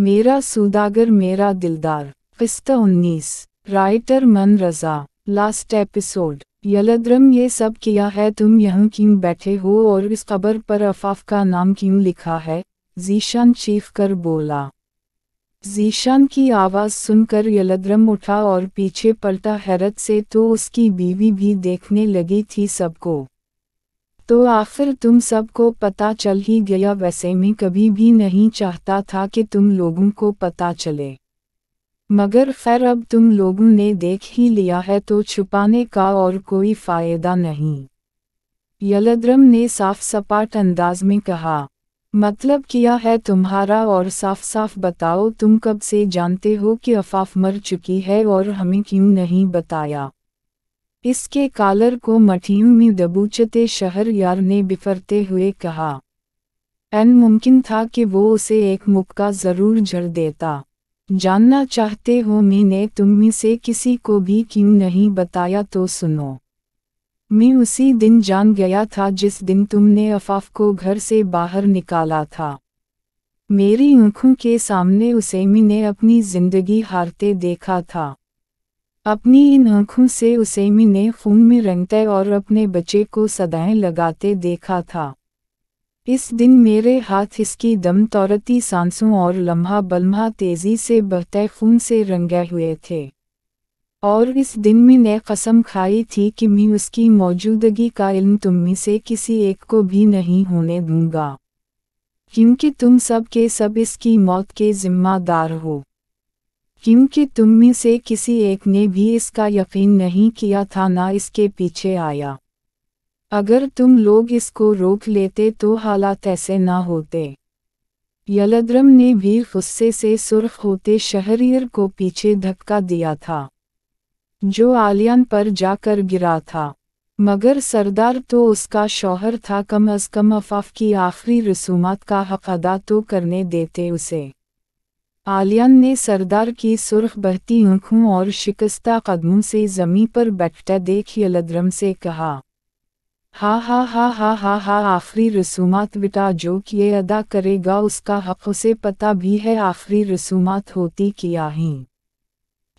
मेरा सौदागर मेरा दिलदार। किस्सा 19। राइटर मन रजा। Last episode. यलद्रम ये सब किया है, तुम यहाँ क्यों बैठे हो और इस कब्र पर अफाफ का नाम क्यों लिखा है? ज़ीशान चीख कर बोला। ज़ीशान की आवाज़ सुनकर यलद्रम उठा और पीछे पलटा। हैरत से तो उसकी बीवी भी देखने लगी थी सबको। तो आखिर तुम सबको पता चल ही गया। वैसे मैं कभी भी नहीं चाहता था कि तुम लोगों को पता चले, मगर खैर अब तुम लोगों ने देख ही लिया है तो छुपाने का और कोई फ़ायदा नहीं। यलद्रम ने साफ सपाट अंदाज में कहा। मतलब क्या है तुम्हारा, और साफ साफ बताओ, तुम कब से जानते हो कि अफाफ मर चुकी है और हमें क्यों नहीं बताया? इसके कॉलर को मठियों में दबोचते शहरयार ने बिफरते हुए कहा। एन मुमकिन था कि वो उसे एक मुक्का ज़रूर झड़ देता। जानना चाहते हो मैंने तुम में से किसी को भी क्यों नहीं बताया? तो सुनो, मैं उसी दिन जान गया था जिस दिन तुमने अफाफ को घर से बाहर निकाला था। मेरी आँखों के सामने उसे मैंने अपनी ज़िंदगी हारते देखा था। अपनी इन आँखों से उसे मैंने खून में रंगते और अपने बच्चे को सदाएं लगाते देखा था। इस दिन मेरे हाथ इसकी दम तौरती सांसों और लम्हा बलम्हा तेज़ी से बहते खून से रंगे हुए थे। और इस दिन मैंने कसम खाई थी कि मैं उसकी मौजूदगी का इल्म तुम में से किसी एक को भी नहीं होने दूंगा, क्योंकि तुम सब के सब इसकी मौत के ज़िम्मेदार हो। क्योंकि तुम में से किसी एक ने भी इसका यकीन नहीं किया था, ना इसके पीछे आया। अगर तुम लोग इसको रोक लेते तो हालात ऐसे ना होते। यलद्रम ने भी गुस्से से सुर्ख होते शहरियर को पीछे धक्का दिया था, जो आलियान पर जाकर गिरा था। मगर सरदार तो उसका शौहर था, कम अज़ कम अफाफ की आखिरी रसूमात का हक़ अदा तो करने देते उसे। आलियान ने सरदार की सुर्ख बहती आँखों और शिकस्ता कदमों से ज़मीं पर बैठते देख यलद्रम से कहा। हा हा हा हा हा हा, आखिरी रसूमात बेटा, जो कि ये अदा करेगा उसका हक़ उसे पता भी है। आखिरी रसूमात होती क्या ही?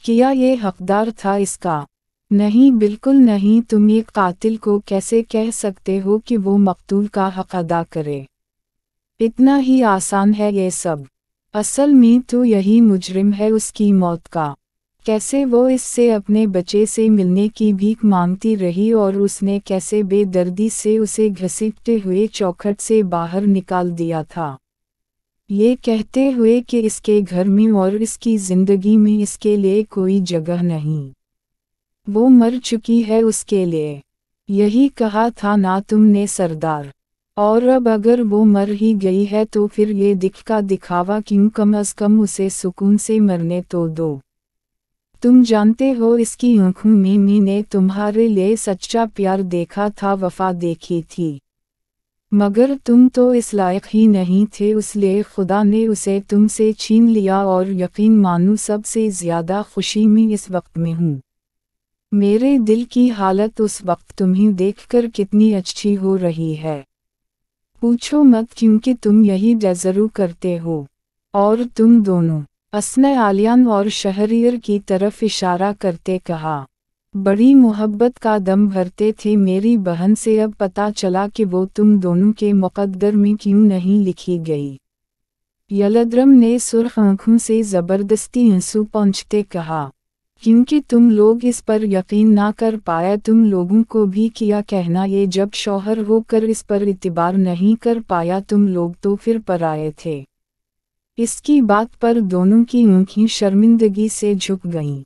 क्या ये हकदार था इसका? नहीं, बिल्कुल नहीं। तुम एक कातिल को कैसे कह सकते हो कि वो मकतूल का हक़ अदा करे? इतना ही आसान है ये सब। असल में तो यही मुजरिम है उसकी मौत का। कैसे वो इससे अपने बच्चे से मिलने की भीख मांगती रही और उसने कैसे बेदर्दी से उसे घसीटते हुए चौखट से बाहर निकाल दिया था, ये कहते हुए कि इसके घर में और इसकी ज़िंदगी में इसके लिए कोई जगह नहीं। वो मर चुकी है उसके लिए। यही कहा था ना तुमने सरदार? और अब अगर वो मर ही गई है तो फिर ये दिख दिखावा क्यों? कम अज़ कम उसे सुकून से मरने तो दो। तुम जानते हो इसकी आँखों में मैंने तुम्हारे लिए सच्चा प्यार देखा था, वफ़ा देखी थी। मगर तुम तो इस लायक ही नहीं थे, इसलिए खुदा ने उसे तुमसे छीन लिया। और यकीन मानो सबसे ज़्यादा खुशी में इस वक्त में हूँ। मेरे दिल की हालत उस वक्त तुम्हें देखकर कितनी अच्छी हो रही है, पूछो मत, क्योंकि तुम यही जज़रू करते हो। और तुम दोनों, उसने आलियान और शहरियर की तरफ इशारा करते कहा, बड़ी मोहब्बत का दम भरते थे मेरी बहन से। अब पता चला कि वो तुम दोनों के मुक़द्दर में क्यों नहीं लिखी गई। यलद्रम ने सुर्ख आँखों से ज़बरदस्ती आंसू पोंछते कहा, क्योंकि तुम लोग इस पर यकीन ना कर पाए। तुम लोगों को भी क्या कहना, ये जब शौहर होकर इस पर इतिबार नहीं कर पाया तुम लोग तो फिर पराए थे। इसकी बात पर दोनों की आँखें शर्मिंदगी से झुक गईं।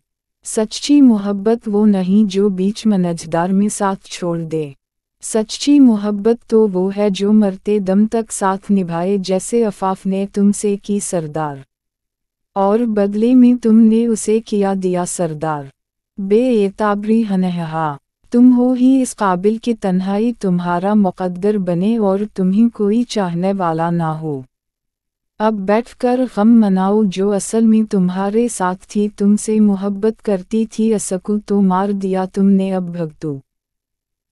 सच्ची मोहब्बत वो नहीं जो बीच मनजदार में साथ छोड़ दे। सच्ची मोहब्बत तो वो है जो मरते दम तक साथ निभाए, जैसे अफाफ ने तुमसे की सरदार। और बदले में तुमने उसे किया दिया सरदार। बेएताबरी हनहा, तुम हो ही इस काबिल कि तन्हाई तुम्हारा मुक़द्दर बने और तुम्हें कोई चाहने वाला ना हो। अब बैठकर गम मनाओ, जो असल में तुम्हारे साथ थी, तुमसे मोहब्बत करती थी, असकू तो मार दिया तुमने, अब भगतू।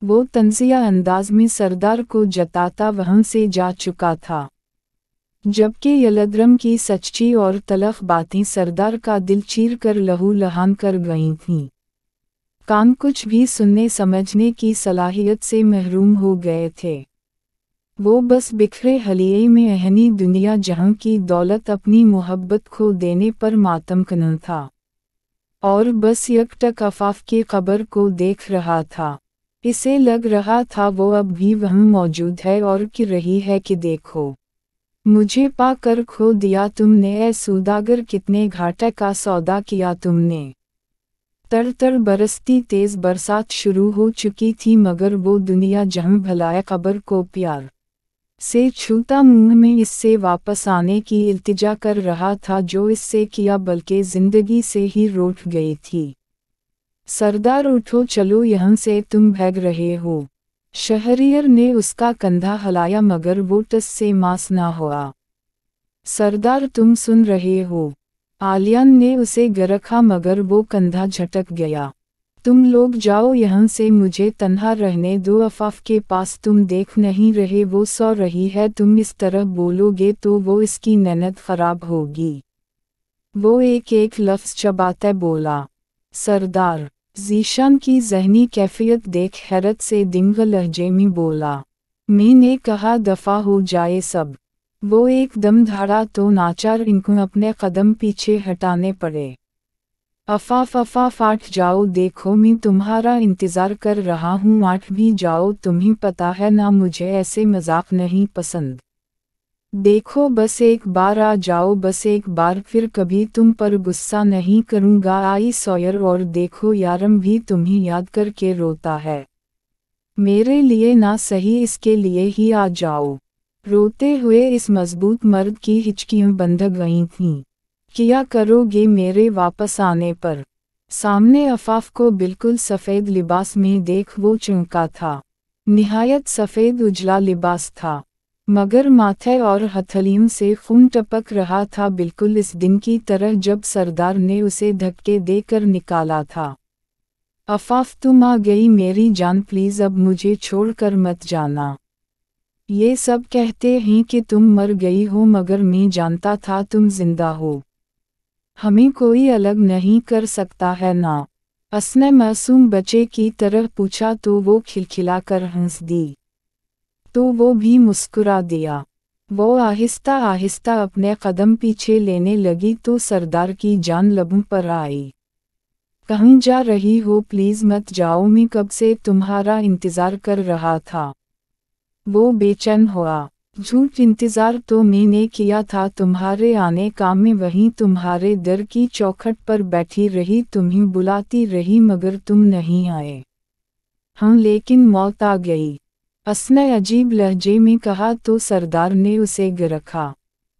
वो तंज़िया अंदाज में सरदार को जताता वहाँ से जा चुका था। जबकि यलद्रम की सच्ची और तलख बातें सरदार का दिल चीर कर लहू लहान कर गई थीं। कान कुछ भी सुनने समझने की सलाहियत से महरूम हो गए थे। वो बस बिखरे हलिये में अहनी दुनिया जहां की दौलत अपनी मोहब्बत खो देने पर मातम कन था, और बस यकटक अफाफ की कब्र को देख रहा था। इसे लग रहा था वो अब भी वहाँ मौजूद है और कि रही है कि देखो, मुझे पा कर खो दिया तुमने, ऐ सौदागर कितने घाटे का सौदा किया तुमने। तर तर बरसती तेज बरसात शुरू हो चुकी थी, मगर वो दुनिया जहां भलाए कब्र को प्यार से छूता मुंह में इससे वापस आने की इल्तिजा कर रहा था जो इससे किया बल्कि जिंदगी से ही रूठ गई थी। सरदार उठो चलो यहाँ से, तुम भाग रहे हो। शहरियर ने उसका कंधा हिलाया मगर वो टस से मास ना हुआ। सरदार तुम सुन रहे हो? आलियान ने उसे गरखा मगर वो कंधा झटक गया। तुम लोग जाओ यहाँ से, मुझे तन्हा रहने दो। अफाफ के पास तुम देख नहीं रहे वो सो रही है, तुम इस तरह बोलोगे तो वो इसकी नैनत खराब होगी। वो एक एक लफ्ज़ चबाते बोला। सरदार ज़ीशान की ज़हनी कैफियत देख हैरत से दिंग लहजे में बोला, मैंने कहा दफ़ा हो जाए सब। वो एकदम धड़ा तो नाचार इनको अपने कदम पीछे हटाने पड़े। अफाफ अफाफ आठ जाओ, देखो मैं तुम्हारा इंतज़ार कर रहा हूँ, आठ भी जाओ, तुम्हें पता है ना मुझे ऐसे मजाक नहीं पसंद। देखो बस एक बार आ जाओ, बस एक बार, फिर कभी तुम पर गुस्सा नहीं करूँगा। आई सॉयर, और देखो यारम भी तुम्हें याद करके रोता है। मेरे लिए ना सही इसके लिए ही आ जाओ। रोते हुए इस मजबूत मर्द की हिचकियाँ बंध गई थीं। क्या करोगे मेरे वापस आने पर? सामने अफाफ को बिल्कुल सफ़ेद लिबास में देख वो चौंका था। निहायत सफ़ेद उजला लिबास था, मगर माथे और हथेलियों से खून टपक रहा था, बिल्कुल इस दिन की तरह जब सरदार ने उसे धक्के देकर निकाला था। अफाफ तुम आ गई मेरी जान, प्लीज़ अब मुझे छोड़कर मत जाना। ये सब कहते हैं कि तुम मर गई हो, मगर मैं जानता था तुम जिंदा हो। हमें कोई अलग नहीं कर सकता है ना? उसने मासूम बच्चे की तरह पूछा तो वो खिलखिलाकर हंस दी। तो वो भी मुस्कुरा दिया। वो आहिस्ता आहिस्ता अपने कदम पीछे लेने लगी तो सरदार की जान लबों पर आई। कहीं जा रही हो? प्लीज़ मत जाओ, मैं कब से तुम्हारा इंतज़ार कर रहा था। वो बेचैन हुआ। झूठ इंतज़ार तो मैंने किया था तुम्हारे आने का, मैं वहीं तुम्हारे दर की चौखट पर बैठी रही, तुम्हें बुलाती रही मगर तुम नहीं आए। हाँ लेकिन मौत आ गई, उसने अजीब लहजे में कहा तो सरदार ने उसे गरखा।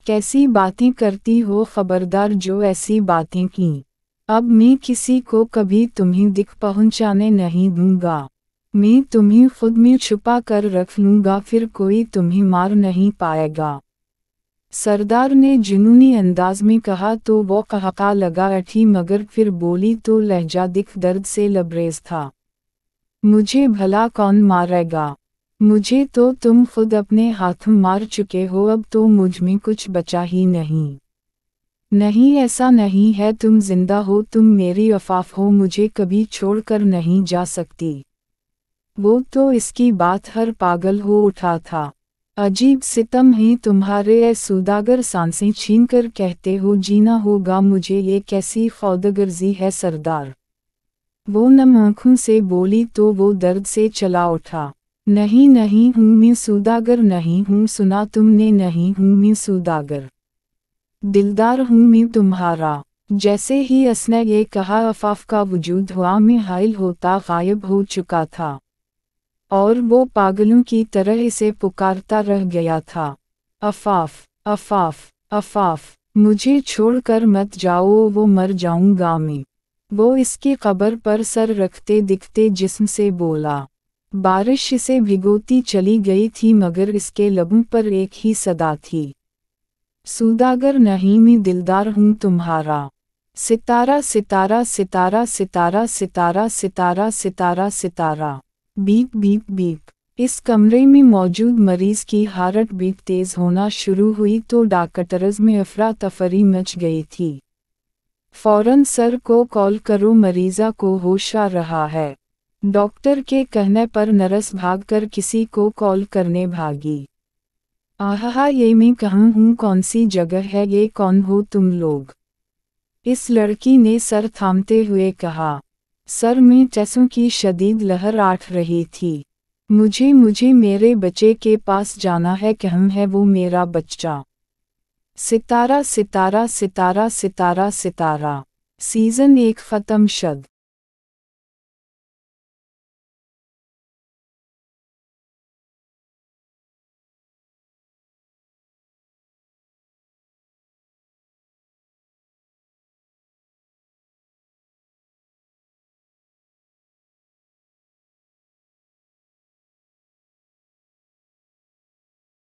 कैसी बातें करती हो, खबरदार जो ऐसी बातें की। अब मैं किसी को कभी तुम्हें दिख पहुंचाने नहीं दूंगा। मैं तुम्हें खुद में छुपा कर रख लूँगा, फिर कोई तुम्हें मार नहीं पाएगा। सरदार ने जुनूनी अंदाज में कहा तो वो कहका लगा अठी, मगर फिर बोली तो लहजा दिख दर्द से लबरेज था। मुझे भला कौन मारेगा? मुझे तो तुम खुद अपने हाथों मार चुके हो, अब तो मुझ में कुछ बचा ही नहीं। नहीं ऐसा नहीं है, तुम जिंदा हो, तुम मेरी अफाफ हो, मुझे कभी छोड़कर नहीं जा सकती। वो तो इसकी बात हर पागल हो उठा था। अजीब सितम है तुम्हारे, ऐ सौदागर, सांसें छीनकर कहते हो जीना होगा मुझे, ये कैसी खौदगर्जी है सरदार। वो नम आँखों से बोली तो वो दर्द से चला उठा। नहीं नहीं हूँ मैं सौदागर, नहीं हूँ, सुना तुमने, नहीं हूँ मैं सौदागर। दिलदार हूँ मैं तुम्हारा। जैसे ही उसने ये कहा अफाफ का वजूद हुआ में हाइल होता गायब हो चुका था, और वो पागलों की तरह इसे पुकारता रह गया था। अफाफ अफाफ अफाफ, मुझे छोड़कर मत जाओ, वो मर जाऊंगा मैं। वो इसकी कब्र पर सर रखते दिखते जिस्म से बोला। बारिश इसे भिगोती चली गई थी मगर इसके लबों पर एक ही सदा थी, सौदागर नहीं मैं दिलदार हूँ तुम्हारा। सितारा सितारा सितारा सितारा सितारा सितारा सितारा सितारा। Beep beep beep. इस कमरे में मौजूद मरीज की हार्ट बीट तेज होना शुरू हुई तो डॉक्टर्स में अफरा तफरी मच गई थी। फौरन सर को कॉल करो, मरीजा को होश आ रहा है। डॉक्टर के कहने पर नर्स भागकर किसी को कॉल करने भागी। आहा, ये मैं कहाँ हूँ, कौन सी जगह है, ये कौन हो तुम लोग? इस लड़की ने सर थामते हुए कहा। सर में टैसों की शदीद लहर आठ रही थी। मुझे मेरे बच्चे के पास जाना है, कहाँ है वो मेरा बच्चा? सितारा सितारा सितारा सितारा सितारा। सीज़न 1 ख़त्म शद।